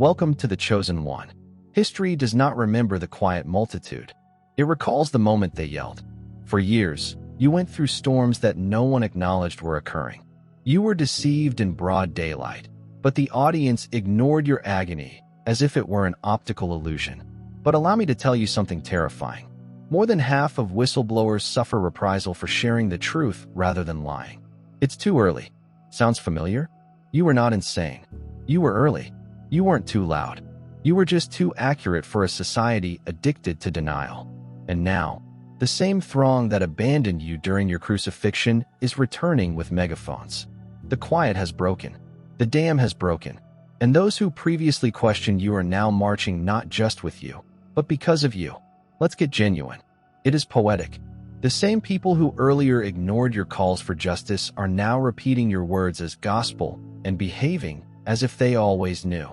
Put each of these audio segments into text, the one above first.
Welcome to the Chosen One. History does not remember the quiet multitude. It recalls the moment they yelled. For years, you went through storms that no one acknowledged were occurring. You were deceived in broad daylight, but the audience ignored your agony as if it were an optical illusion. But allow me to tell you something terrifying. More than half of whistleblowers suffer reprisal for sharing the truth rather than lying. It's too early. Sounds familiar? You were not insane. You were early. You weren't too loud. You were just too accurate for a society addicted to denial. And now, the same throng that abandoned you during your crucifixion is returning with megaphones. The quiet has broken. The dam has broken. And those who previously questioned you are now marching not just with you, but because of you. Let's get genuine. It is poetic. The same people who earlier ignored your calls for justice are now repeating your words as gospel and behaving as if they always knew.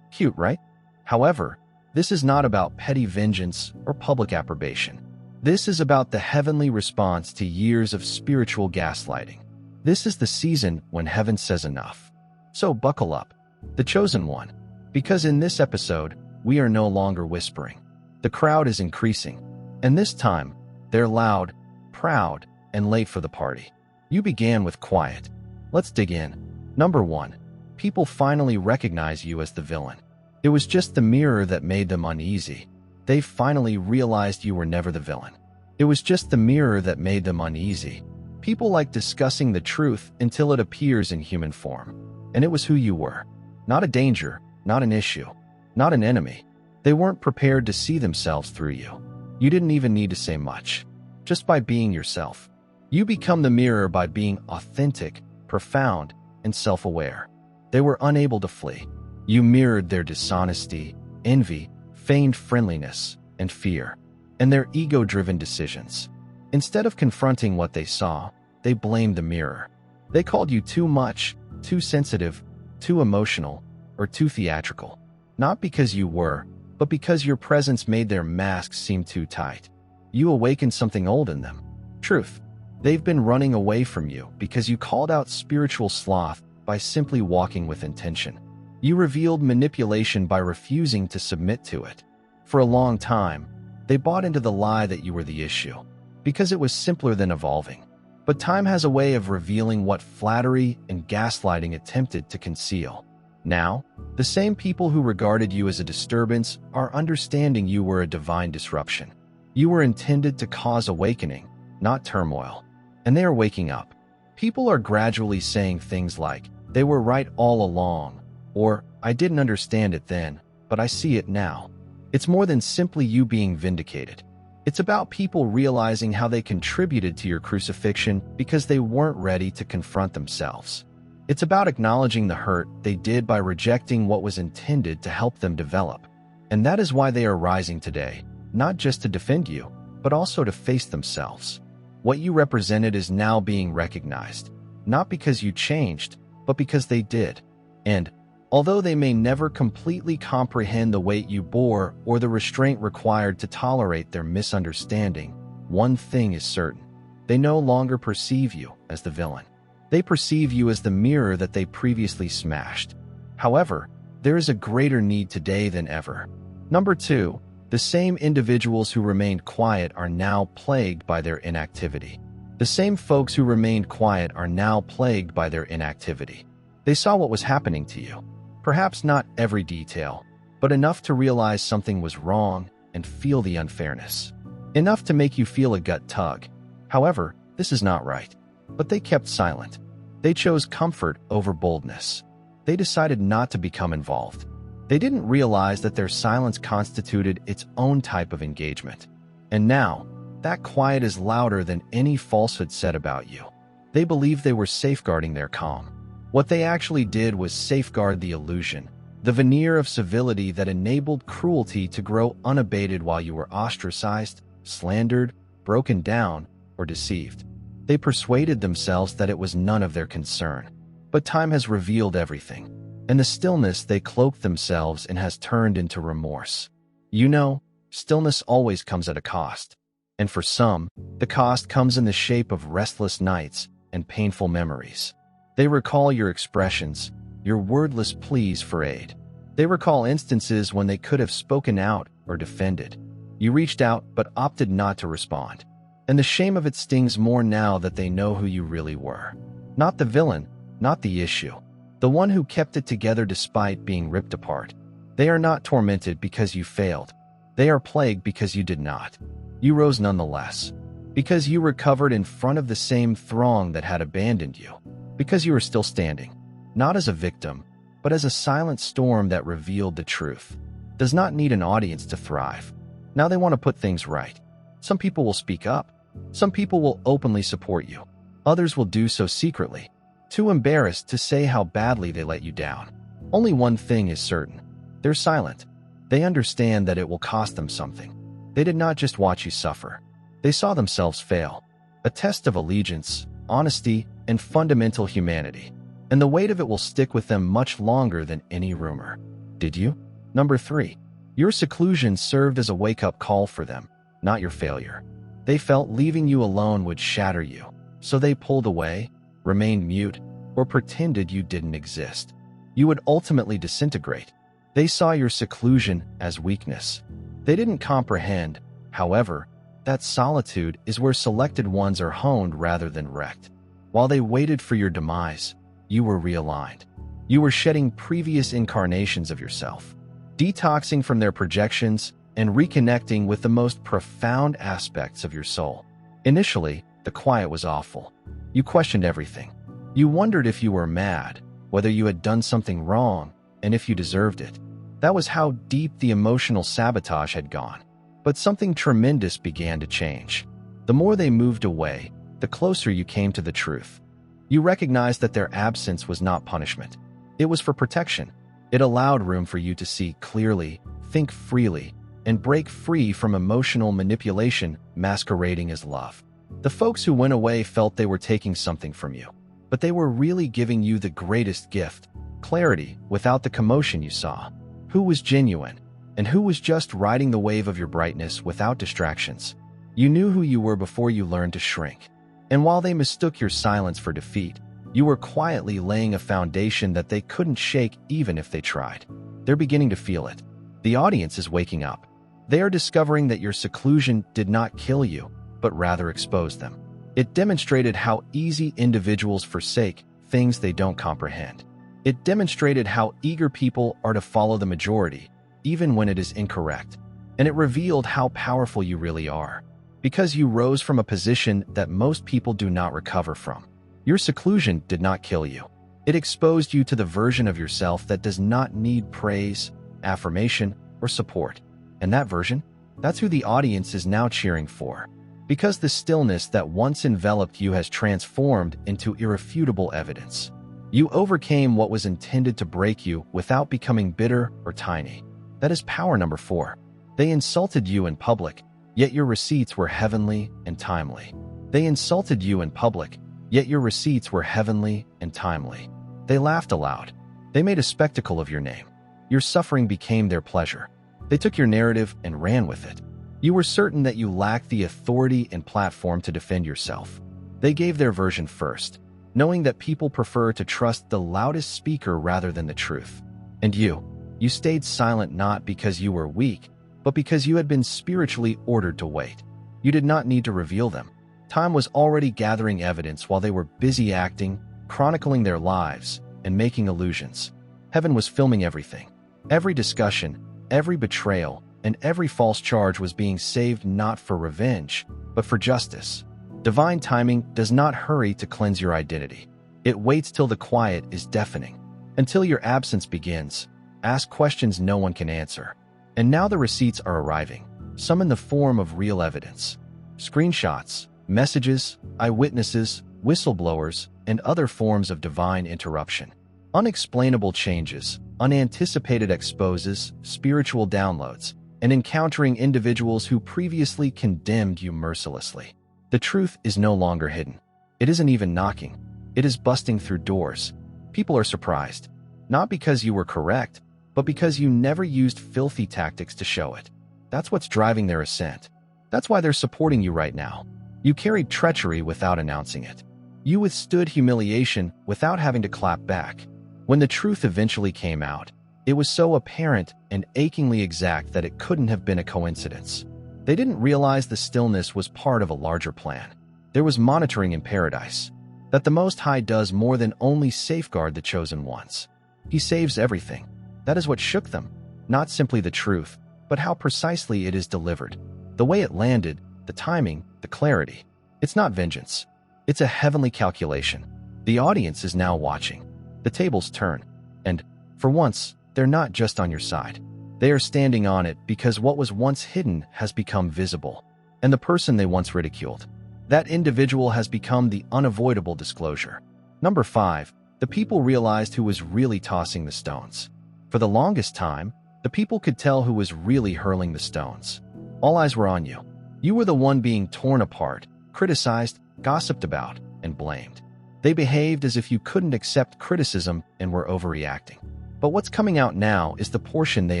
Cute, right? However, this is not about petty vengeance or public approbation. This is about the heavenly response to years of spiritual gaslighting. This is the season when heaven says enough. So buckle up, the chosen one, because in this episode, we are no longer whispering. The crowd is increasing, and this time, they're loud, proud, and late for the party. You began with quiet. Let's dig in. Number 1. People finally recognize you as the villain. It was just the mirror that made them uneasy. They finally realized you were never the villain. It was just the mirror that made them uneasy. People like discussing the truth until it appears in human form. And it was who you were. Not a danger, not an issue, not an enemy. They weren't prepared to see themselves through you. You didn't even need to say much. Just by being yourself. You become the mirror by being authentic, profound, and self-aware. They were unable to flee. You mirrored their dishonesty, envy, feigned friendliness, and fear, and their ego-driven decisions. Instead of confronting what they saw, they blamed the mirror. They called you too much, too sensitive, too emotional, or too theatrical. Not because you were, but because your presence made their masks seem too tight. You awakened something old in them. Truth. They've been running away from you because you called out spiritual sloth by simply walking with intention. You revealed manipulation by refusing to submit to it. For a long time, they bought into the lie that you were the issue, because it was simpler than evolving. But time has a way of revealing what flattery and gaslighting attempted to conceal. Now, the same people who regarded you as a disturbance are understanding you were a divine disruption. You were intended to cause awakening, not turmoil. And they are waking up. People are gradually saying things like, "They were right all along," or "I didn't understand it then, but I see it now." It's more than simply you being vindicated. It's about people realizing how they contributed to your crucifixion because they weren't ready to confront themselves. It's about acknowledging the hurt they did by rejecting what was intended to help them develop. And that is why they are rising today, not just to defend you, but also to face themselves. What you represented is now being recognized, not because you changed, but because they did. And, although they may never completely comprehend the weight you bore or the restraint required to tolerate their misunderstanding, one thing is certain. They no longer perceive you as the villain. They perceive you as the mirror that they previously smashed. However, there is a greater need today than ever. Number 2, the same individuals who remained quiet are now plagued by their inactivity. The same folks who remained quiet are now plagued by their inactivity. They saw what was happening to you. Perhaps not every detail, but enough to realize something was wrong and feel the unfairness. Enough to make you feel a gut tug. However, this is not right. But they kept silent. They chose comfort over boldness. They decided not to become involved. They didn't realize that their silence constituted its own type of engagement. And now, that quiet is louder than any falsehood said about you. They believed they were safeguarding their calm. What they actually did was safeguard the illusion, the veneer of civility that enabled cruelty to grow unabated while you were ostracized, slandered, broken down, or deceived. They persuaded themselves that it was none of their concern. But time has revealed everything, and the stillness they cloaked themselves in has turned into remorse. You know, stillness always comes at a cost. And for some, the cost comes in the shape of restless nights and painful memories. They recall your expressions, your wordless pleas for aid. They recall instances when they could have spoken out or defended. You reached out but opted not to respond. And the shame of it stings more now that they know who you really were. Not the villain, not the issue. The one who kept it together despite being ripped apart. They are not tormented because you failed. They are plagued because you did not. You rose nonetheless. Because you recovered in front of the same throng that had abandoned you. Because you are still standing. Not as a victim, but as a silent storm that revealed the truth. Does not need an audience to thrive. Now they want to put things right. Some people will speak up. Some people will openly support you. Others will do so secretly, too embarrassed to say how badly they let you down. Only one thing is certain. They're silent. They understand that it will cost them something. They did not just watch you suffer. They saw themselves fail. A test of allegiance, honesty, and fundamental humanity. And the weight of it will stick with them much longer than any rumor. Did you? Number 3. Your seclusion served as a wake-up call for them, not your failure. They felt leaving you alone would shatter you, so they pulled away, remained mute, or pretended you didn't exist. You would ultimately disintegrate. They saw your seclusion as weakness. They didn't comprehend, however, that solitude is where selected ones are honed rather than wrecked. While they waited for your demise, you were realigned. You were shedding previous incarnations of yourself, detoxing from their projections and reconnecting with the most profound aspects of your soul. Initially, the quiet was awful. You questioned everything. You wondered if you were mad, whether you had done something wrong, and if you deserved it. That was how deep the emotional sabotage had gone. But something tremendous began to change. The more they moved away, the closer you came to the truth. You recognized that their absence was not punishment. It was for protection. It allowed room for you to see clearly, think freely, and break free from emotional manipulation masquerading as love. The folks who went away felt they were taking something from you, but they were really giving you the greatest gift, clarity without the commotion you saw. Who was genuine, and who was just riding the wave of your brightness without distractions. You knew who you were before you learned to shrink. And while they mistook your silence for defeat, you were quietly laying a foundation that they couldn't shake even if they tried. They're beginning to feel it. The audience is waking up. They are discovering that your seclusion did not kill you, but rather exposed them. It demonstrated how easy individuals forsake things they don't comprehend. It demonstrated how eager people are to follow the majority, even when it is incorrect. And it revealed how powerful you really are, because you rose from a position that most people do not recover from. Your seclusion did not kill you. It exposed you to the version of yourself that does not need praise, affirmation, or support. And that version? That's who the audience is now cheering for. Because the stillness that once enveloped you has transformed into irrefutable evidence. You overcame what was intended to break you without becoming bitter or tiny. That is power number 4. They insulted you in public, yet your receipts were heavenly and timely. They insulted you in public, yet your receipts were heavenly and timely. They laughed aloud. They made a spectacle of your name. Your suffering became their pleasure. They took your narrative and ran with it. You were certain that you lacked the authority and platform to defend yourself. They gave their version first, knowing that people prefer to trust the loudest speaker rather than the truth. And you stayed silent not because you were weak, but because you had been spiritually ordered to wait. You did not need to reveal them. Time was already gathering evidence while they were busy acting, chronicling their lives, and making illusions. Heaven was filming everything. Every discussion, every betrayal, and every false charge was being saved not for revenge, but for justice. Divine timing does not hurry to cleanse your identity. It waits till the quiet is deafening. Until your absence begins, ask questions no one can answer. And now the receipts are arriving, some in the form of real evidence. Screenshots, messages, eyewitnesses, whistleblowers, and other forms of divine interruption. Unexplainable changes, unanticipated exposes, spiritual downloads, and encountering individuals who previously condemned you mercilessly. The truth is no longer hidden. It isn't even knocking. It is busting through doors. People are surprised, not because you were correct, but because you never used filthy tactics to show it. That's what's driving their ascent. That's why they're supporting you right now. You carried treachery without announcing it. You withstood humiliation without having to clap back. When the truth eventually came out, It was so apparent and achingly exact that it couldn't have been a coincidence. They didn't realize the stillness was part of a larger plan. There was monitoring in paradise. That the Most High does more than only safeguard the chosen ones. He saves everything. That is what shook them. Not simply the truth, but how precisely it is delivered. The way it landed, the timing, the clarity. It's not vengeance. It's a heavenly calculation. The audience is now watching. The tables turn. And, for once, they're not just on your side. They are standing on it because what was once hidden has become visible. And the person they once ridiculed, that individual has become the unavoidable disclosure. Number 5. The people realized who was really tossing the stones. For the longest time, the people could tell who was really hurling the stones. All eyes were on you. You were the one being torn apart, criticized, gossiped about, and blamed. They behaved as if you couldn't accept criticism and were overreacting. But what's coming out now is the portion they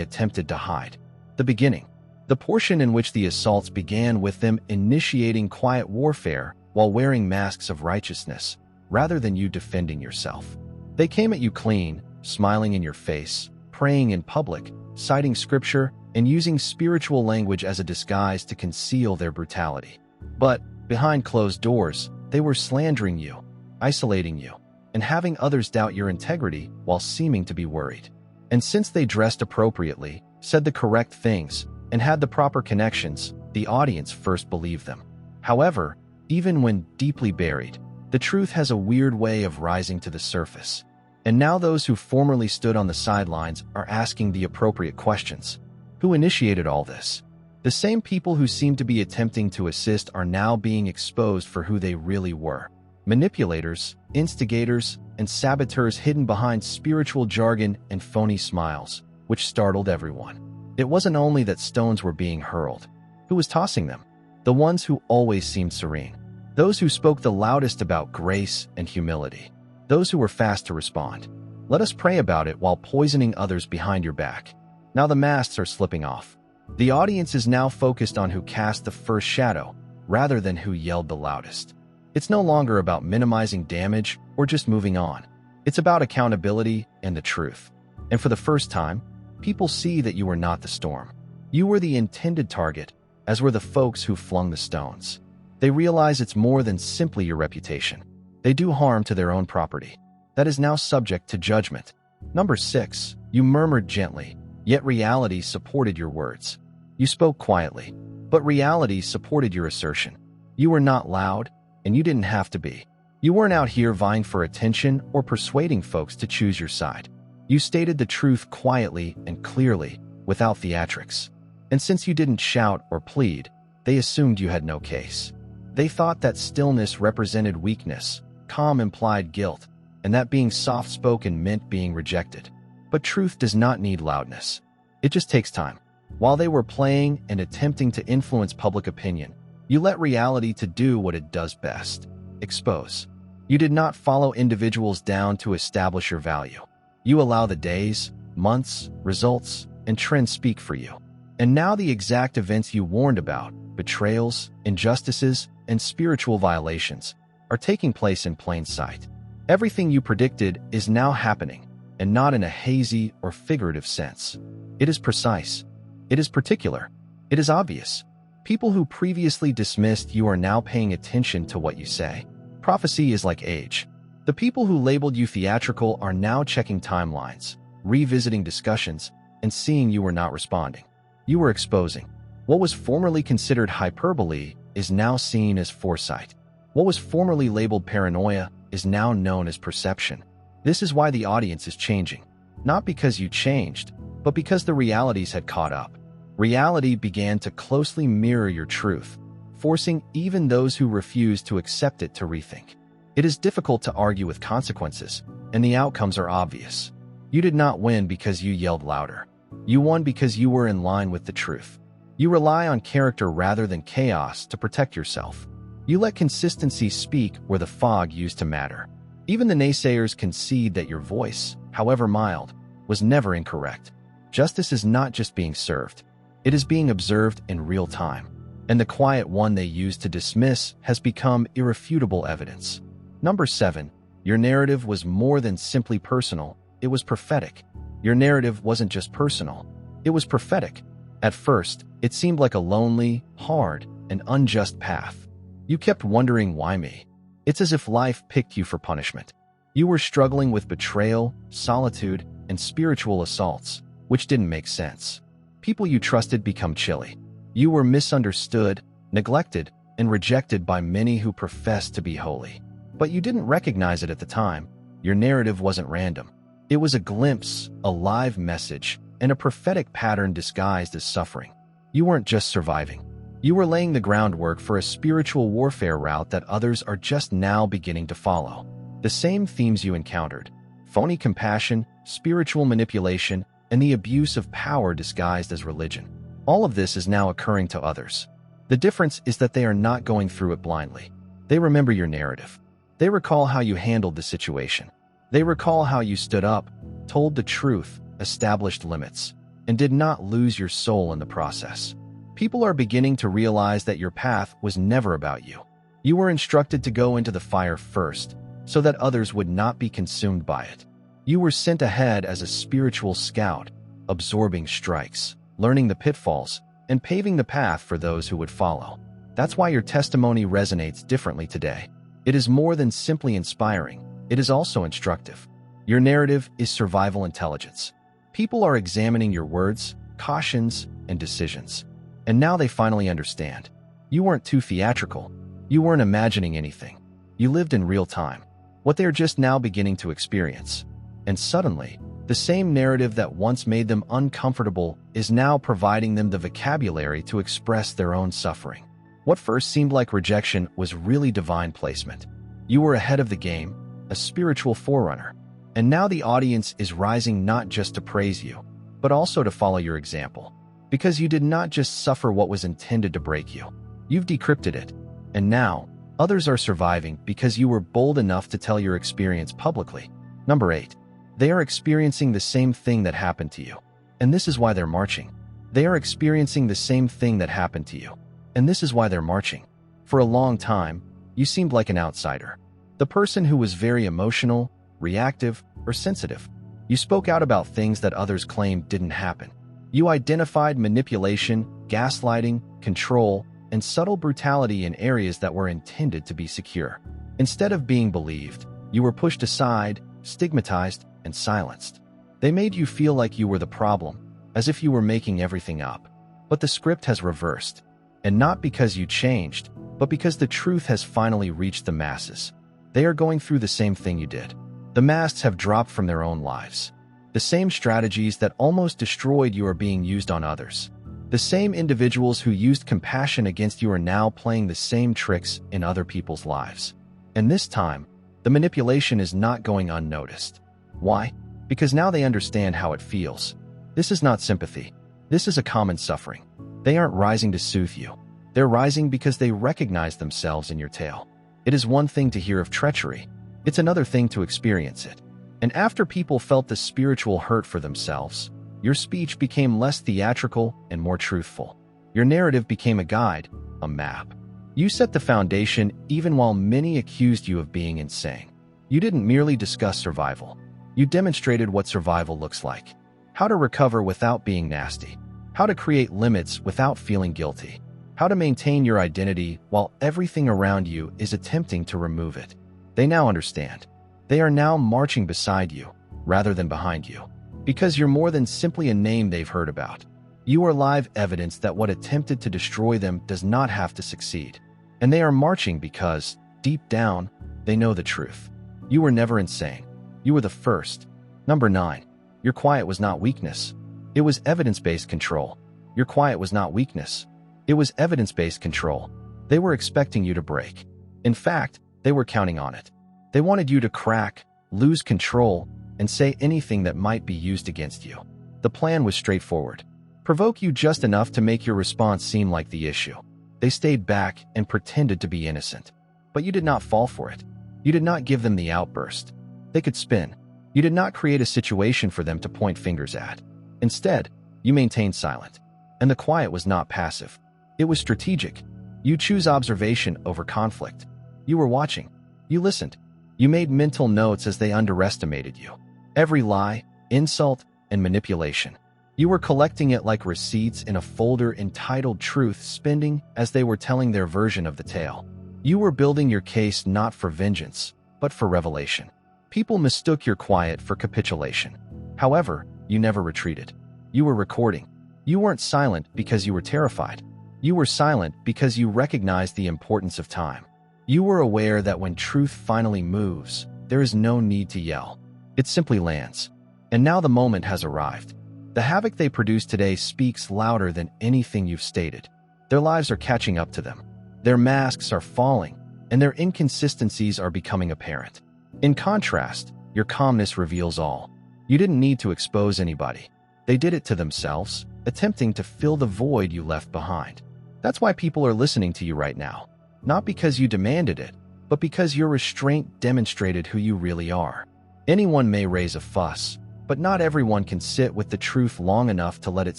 attempted to hide. The beginning. The portion in which the assaults began with them initiating quiet warfare while wearing masks of righteousness, rather than you defending yourself. They came at you clean, smiling in your face, praying in public, citing scripture, and using spiritual language as a disguise to conceal their brutality. But, behind closed doors, they were slandering you, isolating you, and having others doubt your integrity while seeming to be worried. And since they dressed appropriately, said the correct things, and had the proper connections, the audience first believed them. However, even when deeply buried, the truth has a weird way of rising to the surface. And now those who formerly stood on the sidelines are asking the appropriate questions. Who initiated all this? The same people who seemed to be attempting to assist are now being exposed for who they really were. Manipulators, instigators, and saboteurs hidden behind spiritual jargon and phony smiles, which startled everyone. It wasn't only that stones were being hurled. Who was tossing them? The ones who always seemed serene. Those who spoke the loudest about grace and humility. Those who were fast to respond. Let us pray about it while poisoning others behind your back. Now the masks are slipping off. The audience is now focused on who cast the first shadow, rather than who yelled the loudest. It's no longer about minimizing damage or just moving on. It's about accountability and the truth. And for the first time, people see that you were not the storm. You were the intended target, as were the folks who flung the stones. They realize it's more than simply your reputation. They do harm to their own property. That is now subject to judgment. Number 6. You murmured gently, yet reality supported your words. You spoke quietly, but reality supported your assertion. You were not loud, and you didn't have to be. You weren't out here vying for attention or persuading folks to choose your side. You stated the truth quietly and clearly, without theatrics. And since you didn't shout or plead, they assumed you had no case. They thought that stillness represented weakness, calm implied guilt, and that being soft-spoken meant being rejected. But truth does not need loudness. It just takes time. While they were playing and attempting to influence public opinion, you let reality to do what it does best: expose. You did not follow individuals down to establish your value. You allow the days, months, results, and trends speak for you. And now the exact events you warned about, betrayals, injustices, and spiritual violations, are taking place in plain sight. Everything you predicted is now happening, and not in a hazy or figurative sense. It is precise. It is particular. It is obvious. People who previously dismissed you are now paying attention to what you say. Prophecy is like age. The people who labeled you theatrical are now checking timelines, revisiting discussions, and seeing you were not responding. You were exposing. What was formerly considered hyperbole is now seen as foresight. What was formerly labeled paranoia is now known as perception. This is why the audience is changing. Not because you changed, but because the realities had caught up. Reality began to closely mirror your truth, forcing even those who refused to accept it to rethink. It is difficult to argue with consequences, and the outcomes are obvious. You did not win because you yelled louder. You won because you were in line with the truth. You rely on character rather than chaos to protect yourself. You let consistency speak where the fog used to matter. Even the naysayers concede that your voice, however mild, was never incorrect. Justice is not just being served. It is being observed in real time. And the quiet one they used to dismiss has become irrefutable evidence. Number 7. Your narrative was more than simply personal. It was prophetic. Your narrative wasn't just personal. It was prophetic. At first, it seemed like a lonely, hard, and unjust path. You kept wondering, why me? It's as if life picked you for punishment. You were struggling with betrayal, solitude, and spiritual assaults, which didn't make sense. People you trusted become chilly. You were misunderstood, neglected, and rejected by many who professed to be holy. But you didn't recognize it at the time. Your narrative wasn't random. It was a glimpse, a live message, and a prophetic pattern disguised as suffering. You weren't just surviving. You were laying the groundwork for a spiritual warfare route that others are just now beginning to follow. The same themes you encountered: phony compassion, spiritual manipulation, and the abuse of power disguised as religion. All of this is now occurring to others. The difference is that they are not going through it blindly. They remember your narrative. They recall how you handled the situation. They recall how you stood up, told the truth, established limits, and did not lose your soul in the process. People are beginning to realize that your path was never about you. You were instructed to go into the fire first, so that others would not be consumed by it. You were sent ahead as a spiritual scout, absorbing strikes, learning the pitfalls, and paving the path for those who would follow. That's why your testimony resonates differently today. It is more than simply inspiring. It is also instructive. Your narrative is survival intelligence. People are examining your words, cautions, and decisions. And now they finally understand. You weren't too theatrical. You weren't imagining anything. You lived in real time, what they are just now beginning to experience. And suddenly, the same narrative that once made them uncomfortable is now providing them the vocabulary to express their own suffering. What first seemed like rejection was really divine placement. You were ahead of the game, a spiritual forerunner. And now the audience is rising not just to praise you, but also to follow your example. Because you did not just suffer what was intended to break you. You've decrypted it. And now, others are surviving because you were bold enough to tell your experience publicly. Number 8. They are experiencing the same thing that happened to you. And this is why they're marching. They are experiencing the same thing that happened to you. And this is why they're marching. For a long time, you seemed like an outsider. The person who was very emotional, reactive, or sensitive. You spoke out about things that others claimed didn't happen. You identified manipulation, gaslighting, control, and subtle brutality in areas that were intended to be secure. Instead of being believed, you were pushed aside, stigmatized, and silenced. They made you feel like you were the problem, as if you were making everything up. But the script has reversed. And not because you changed, but because the truth has finally reached the masses. They are going through the same thing you did. The masks have dropped from their own lives. The same strategies that almost destroyed you are being used on others. The same individuals who used compassion against you are now playing the same tricks in other people's lives. And this time, the manipulation is not going unnoticed. Why? Because now they understand how it feels. This is not sympathy. This is a common suffering. They aren't rising to soothe you. They're rising because they recognize themselves in your tale. It is one thing to hear of treachery. It's another thing to experience it. And after people felt the spiritual hurt for themselves, your speech became less theatrical and more truthful. Your narrative became a guide, a map. You set the foundation even while many accused you of being insane. You didn't merely discuss survival. You demonstrated what survival looks like. How to recover without being nasty. How to create limits without feeling guilty. How to maintain your identity while everything around you is attempting to remove it. They now understand. They are now marching beside you, rather than behind you. Because you're more than simply a name they've heard about. You are live evidence that what attempted to destroy them does not have to succeed. And they are marching because, deep down, they know the truth. You were never insane. You were the first. Number 9. Your quiet was not weakness. It was evidence-based control. Your quiet was not weakness. It was evidence-based control. They were expecting you to break. In fact, they were counting on it. They wanted you to crack, lose control, and say anything that might be used against you. The plan was straightforward. Provoke you just enough to make your response seem like the issue. They stayed back and pretended to be innocent. But you did not fall for it. You did not give them the outburst. They could spin. You did not create a situation for them to point fingers at. Instead, you maintained silent. And the quiet was not passive. It was strategic. You choose observation over conflict. You were watching. You listened. You made mental notes as they underestimated you. Every lie, insult, and manipulation. You were collecting it like receipts in a folder entitled Truth, spinning as they were telling their version of the tale. You were building your case not for vengeance, but for revelation. People mistook your quiet for capitulation. However, you never retreated. You were recording. You weren't silent because you were terrified. You were silent because you recognized the importance of time. You were aware that when truth finally moves, there is no need to yell. It simply lands. And now the moment has arrived. The havoc they produce today speaks louder than anything you've stated. Their lives are catching up to them. Their masks are falling, and their inconsistencies are becoming apparent. In contrast, your calmness reveals all. You didn't need to expose anybody. They did it to themselves, attempting to fill the void you left behind. That's why people are listening to you right now. Not because you demanded it, but because your restraint demonstrated who you really are. Anyone may raise a fuss, but not everyone can sit with the truth long enough to let it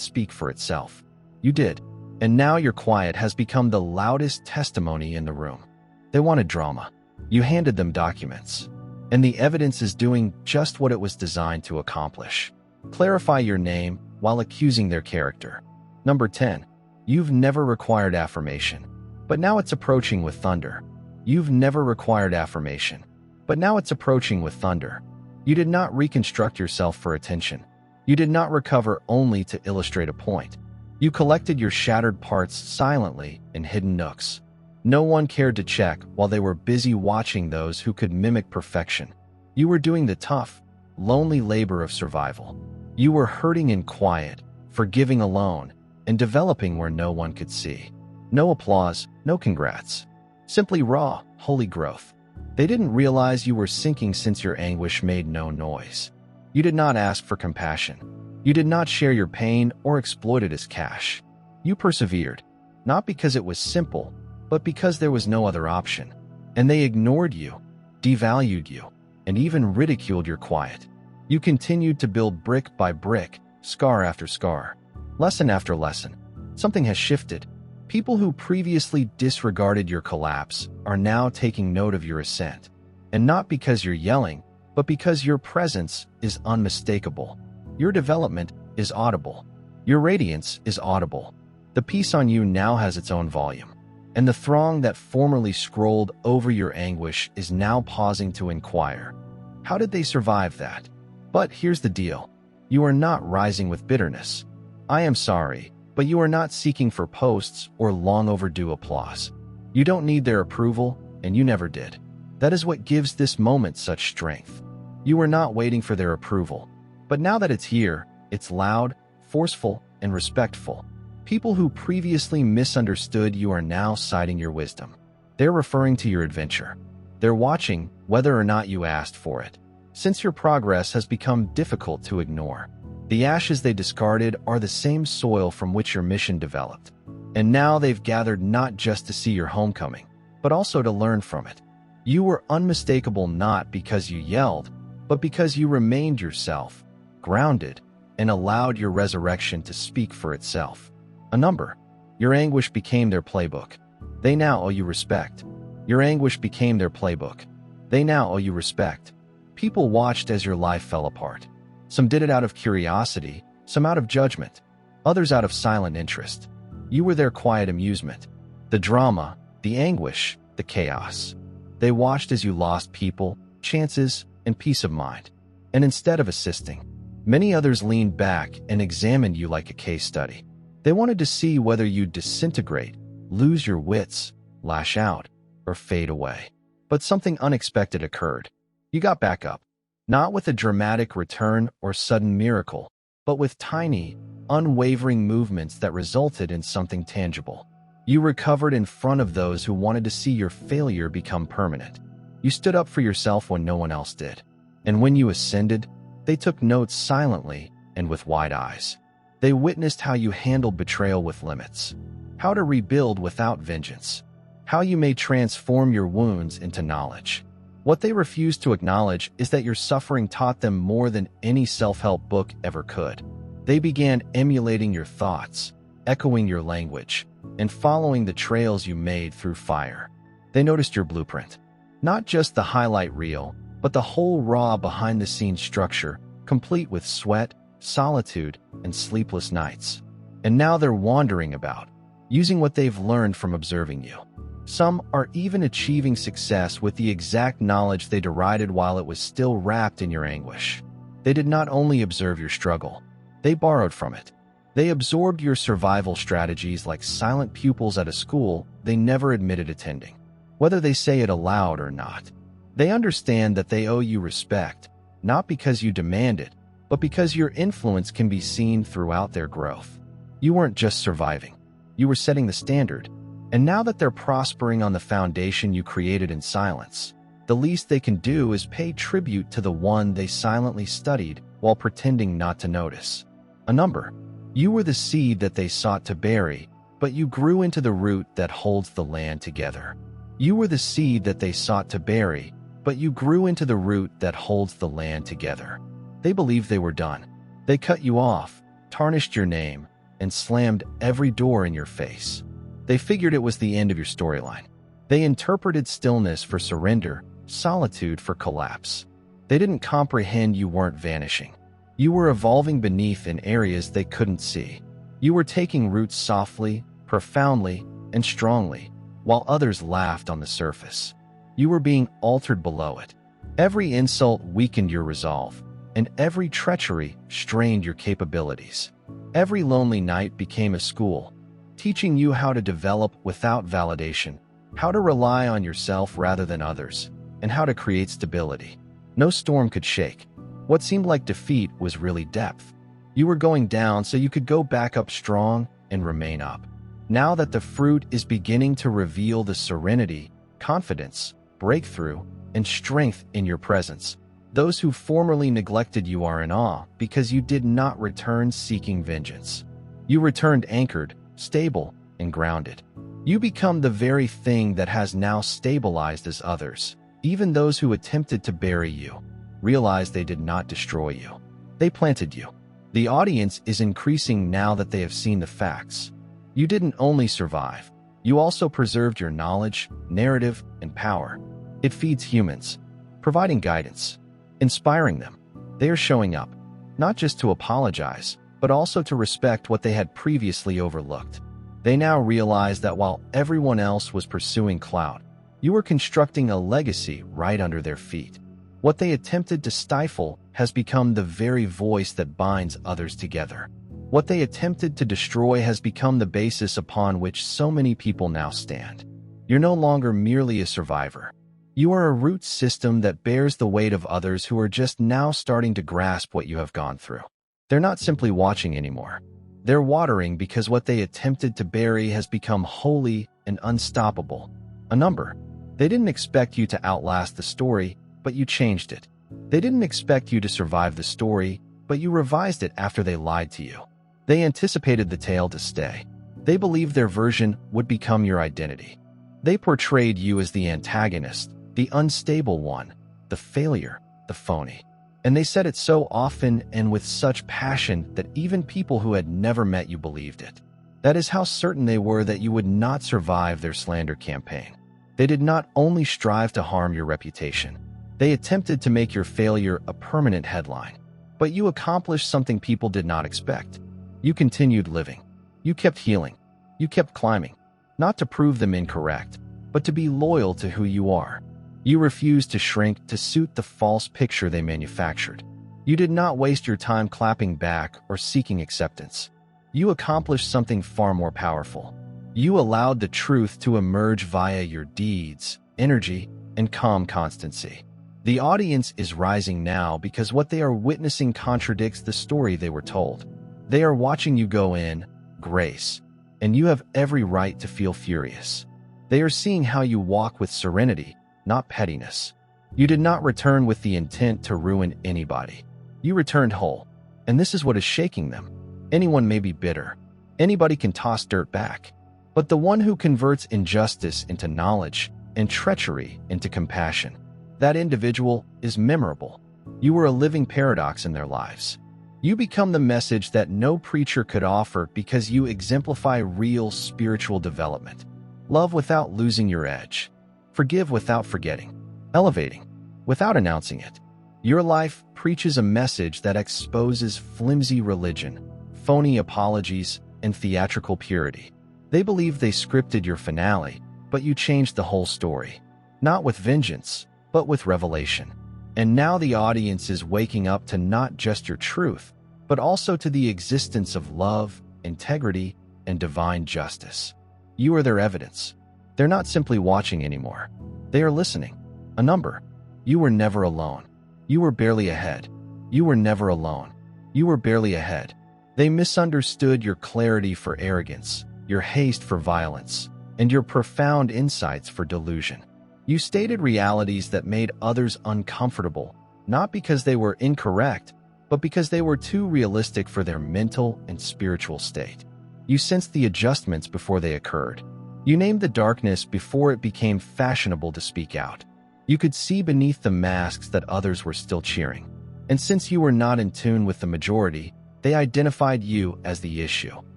speak for itself. You did, and now your quiet has become the loudest testimony in the room. They wanted drama. You handed them documents, and the evidence is doing just what it was designed to accomplish. Clarify your name while accusing their character. Number 10. You've never required affirmation, but now it's approaching with thunder. You've never required affirmation, but now it's approaching with thunder. You did not reconstruct yourself for attention. You did not recover only to illustrate a point. You collected your shattered parts silently in hidden nooks. No one cared to check while they were busy watching those who could mimic perfection. You were doing the tough, lonely labor of survival. You were hurting in quiet, forgiving alone, and developing where no one could see. No applause, no congrats. Simply raw, holy growth. They didn't realize you were sinking since your anguish made no noise. You did not ask for compassion. You did not share your pain or exploit it as cash. You persevered, not because it was simple, but because there was no other option. And they ignored you, devalued you, and even ridiculed your quiet. You continued to build brick by brick, scar after scar, lesson after lesson. Something has shifted. People who previously disregarded your collapse are now taking note of your ascent. And not because you're yelling, but because your presence is unmistakable. Your development is audible. Your radiance is audible. The piece on you now has its own volume. And the throng that formerly scrolled over your anguish is now pausing to inquire. How did they survive that? But here's the deal. You are not rising with bitterness. I am sorry, but you are not seeking for posts or long overdue applause. You don't need their approval, and you never did. That is what gives this moment such strength. You were not waiting for their approval. But now that it's here, it's loud, forceful, and respectful. People who previously misunderstood you are now citing your wisdom. They're referring to your adventure. They're watching whether or not you asked for it. Since your progress has become difficult to ignore, the ashes they discarded are the same soil from which your mission developed. And now they've gathered not just to see your homecoming, but also to learn from it. You were unmistakable not because you yelled, but because you remained yourself, grounded, and allowed your resurrection to speak for itself. A number. Your anguish became their playbook. They now owe you respect. Your anguish became their playbook. They now owe you respect. People watched as your life fell apart. Some did it out of curiosity, some out of judgment, others out of silent interest. You were their quiet amusement. The drama, the anguish, the chaos. They watched as you lost people, chances, and peace of mind. And instead of assisting, many others leaned back and examined you like a case study. They wanted to see whether you'd disintegrate, lose your wits, lash out, or fade away. But something unexpected occurred. You got back up. Not with a dramatic return or sudden miracle, but with tiny, unwavering movements that resulted in something tangible. You recovered in front of those who wanted to see your failure become permanent. You stood up for yourself when no one else did. And when you ascended, they took notes silently and with wide eyes. They witnessed how you handled betrayal with limits, how to rebuild without vengeance, how you may transform your wounds into knowledge. What they refused to acknowledge is that your suffering taught them more than any self-help book ever could. They began emulating your thoughts, echoing your language, and following the trails you made through fire. They noticed your blueprint. Not just the highlight reel, but the whole raw behind-the-scenes structure, complete with sweat, solitude, and sleepless nights. And now they're wandering about, using what they've learned from observing you. Some are even achieving success with the exact knowledge they derided while it was still wrapped in your anguish. They did not only observe your struggle, they borrowed from it. They absorbed your survival strategies like silent pupils at a school they never admitted attending. Whether they say it aloud or not, they understand that they owe you respect, not because you demand it, but because your influence can be seen throughout their growth. You weren't just surviving, you were setting the standard. And now that they're prospering on the foundation you created in silence, the least they can do is pay tribute to the one they silently studied while pretending not to notice. A number. You were the seed that they sought to bury, but you grew into the root that holds the land together. You were the seed that they sought to bury, but you grew into the root that holds the land together. They believed they were done. They cut you off, tarnished your name, and slammed every door in your face. They figured it was the end of your storyline. They interpreted stillness for surrender, solitude for collapse. They didn't comprehend you weren't vanishing. You were evolving beneath in areas they couldn't see. You were taking roots softly, profoundly, and strongly, while others laughed on the surface. You were being altered below it. Every insult weakened your resolve, and every treachery strained your capabilities. Every lonely night became a school, teaching you how to develop without validation, how to rely on yourself rather than others, and how to create stability. No storm could shake. What seemed like defeat was really depth. You were going down so you could go back up strong and remain up. Now that the fruit is beginning to reveal the serenity, confidence, breakthrough, and strength in your presence, those who formerly neglected you are in awe because you did not return seeking vengeance. You returned anchored, stable, and grounded. You become the very thing that has now stabilized as others. Even those who attempted to bury you realized they did not destroy you. They planted you. The audience is increasing now that they have seen the facts. You didn't only survive, you also preserved your knowledge, narrative, and power. It feeds humans, providing guidance, inspiring them. They are showing up, not just to apologize, but also to respect what they had previously overlooked. They now realize that while everyone else was pursuing clout, you were constructing a legacy right under their feet. What they attempted to stifle has become the very voice that binds others together. What they attempted to destroy has become the basis upon which so many people now stand. You're no longer merely a survivor. You are a root system that bears the weight of others who are just now starting to grasp what you have gone through. They're not simply watching anymore. They're watering because what they attempted to bury has become holy and unstoppable. A number. They didn't expect you to outlast the story, but you changed it. They didn't expect you to survive the story, but you revised it after they lied to you. They anticipated the tale to stay. They believed their version would become your identity. They portrayed you as the antagonist, the unstable one, the failure, the phony. And they said it so often and with such passion that even people who had never met you believed it. That is how certain they were that you would not survive their slander campaign. They did not only strive to harm your reputation, they attempted to make your failure a permanent headline. But you accomplished something people did not expect. You continued living. You kept healing. You kept climbing. Not to prove them incorrect, but to be loyal to who you are. You refused to shrink to suit the false picture they manufactured. You did not waste your time clapping back or seeking acceptance. You accomplished something far more powerful. You allowed the truth to emerge via your deeds, energy, and calm constancy. The audience is rising now because what they are witnessing contradicts the story they were told. They are watching you go in, grace, and you have every right to feel furious. They are seeing how you walk with serenity, not pettiness. You did not return with the intent to ruin anybody. You returned whole, and this is what is shaking them. Anyone may be bitter. Anybody can toss dirt back. But the one who converts injustice into knowledge and treachery into compassion, that individual is memorable. You were a living paradox in their lives. You become the message that no preacher could offer because you exemplify real spiritual development. Love without losing your edge. Forgive without forgetting. Elevating without announcing it. Your life preaches a message that exposes flimsy religion, phony apologies, and theatrical purity. They believe they scripted your finale, but you changed the whole story. Not with vengeance, but with revelation. And now the audience is waking up to not just your truth, but also to the existence of love, integrity, and divine justice. You are their evidence. They're not simply watching anymore. They are listening. A number. You were never alone. You were barely ahead. You were never alone. You were barely ahead. They misunderstood your clarity for arrogance, your haste for violence, and your profound insights for delusion. You stated realities that made others uncomfortable, not because they were incorrect, but because they were too realistic for their mental and spiritual state. You sensed the adjustments before they occurred. You named the darkness before it became fashionable to speak out. You could see beneath the masks that others were still cheering. And since you were not in tune with the majority, they identified you as the issue.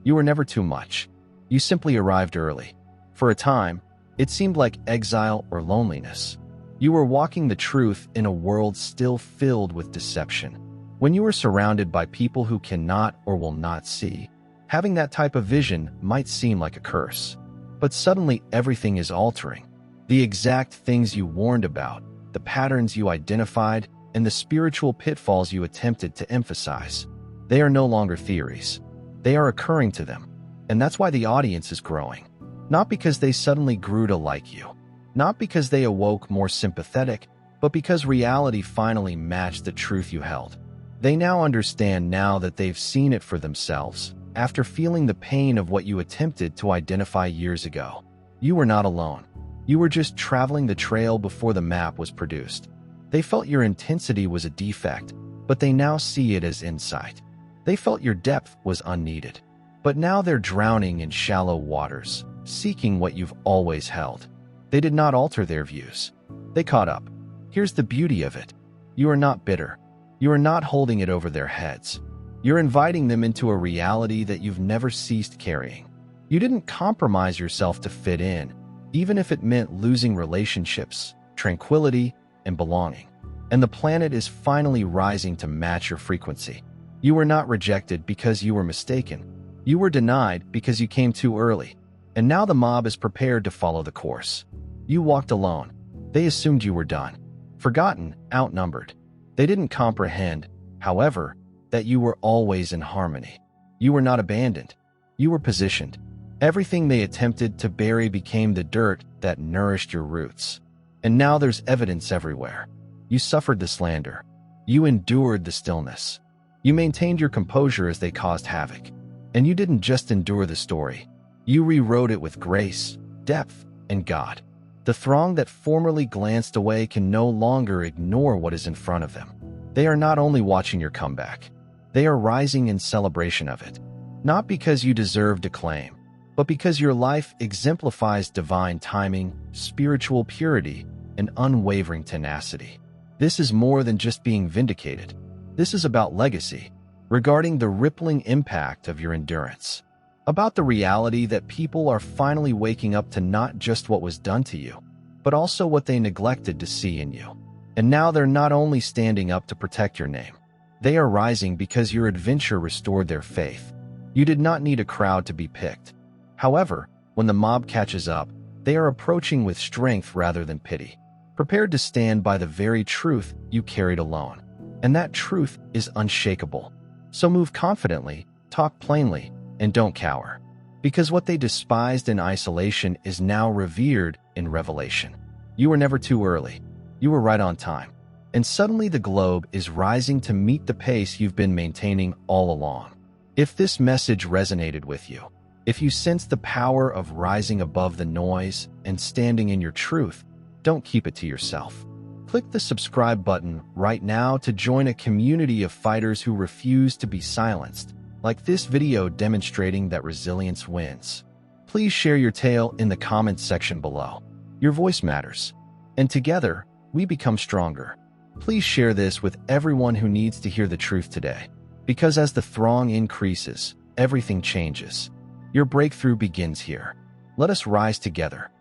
You were never too much. You simply arrived early. For a time, it seemed like exile or loneliness. You were walking the truth in a world still filled with deception. When you were surrounded by people who cannot or will not see, having that type of vision might seem like a curse. But suddenly everything is altering. The exact things you warned about, the patterns you identified, and the spiritual pitfalls you attempted to emphasize. They are no longer theories. They are occurring to them. And that's why the audience is growing. Not because they suddenly grew to like you. Not because they awoke more sympathetic, but because reality finally matched the truth you held. They now understand now that they've seen it for themselves, after feeling the pain of what you attempted to identify years ago. You were not alone. You were just traveling the trail before the map was produced. They felt your intensity was a defect, but they now see it as insight. They felt your depth was unneeded, but now they're drowning in shallow waters, seeking what you've always held. They did not alter their views. They caught up. Here's the beauty of it. You are not bitter. You are not holding it over their heads. You're inviting them into a reality that you've never ceased carrying. You didn't compromise yourself to fit in, even if it meant losing relationships, tranquility, and belonging. And the planet is finally rising to match your frequency. You were not rejected because you were mistaken. You were denied because you came too early. And now the mob is prepared to follow the course. You walked alone. They assumed you were done. Forgotten, outnumbered. They didn't comprehend, however, that you were always in harmony. You were not abandoned. You were positioned. Everything they attempted to bury became the dirt that nourished your roots. And now there's evidence everywhere. You suffered the slander. You endured the stillness. You maintained your composure as they caused havoc. And you didn't just endure the story. You rewrote it with grace, depth, and God. The throng that formerly glanced away can no longer ignore what is in front of them. They are not only watching your comeback. They are rising in celebration of it. Not because you deserved acclaim, but because your life exemplifies divine timing, spiritual purity, and unwavering tenacity. This is more than just being vindicated. This is about legacy, regarding the rippling impact of your endurance. About the reality that people are finally waking up to not just what was done to you, but also what they neglected to see in you. And now they're not only standing up to protect your name, they are rising because your adventure restored their faith. You did not need a crowd to be picked. However, when the mob catches up, they are approaching with strength rather than pity, prepared to stand by the very truth you carried alone. And that truth is unshakable. So move confidently, talk plainly, and don't cower. Because what they despised in isolation is now revered in revelation. You were never too early. You were right on time. And suddenly the globe is rising to meet the pace you've been maintaining all along. If this message resonated with you, if you sense the power of rising above the noise and standing in your truth, don't keep it to yourself. Click the subscribe button right now to join a community of fighters who refuse to be silenced, like this video demonstrating that resilience wins. Please share your tale in the comments section below. Your voice matters. And together, we become stronger. Please share this with everyone who needs to hear the truth today. Because as the throng increases, everything changes. Your breakthrough begins here. Let us rise together,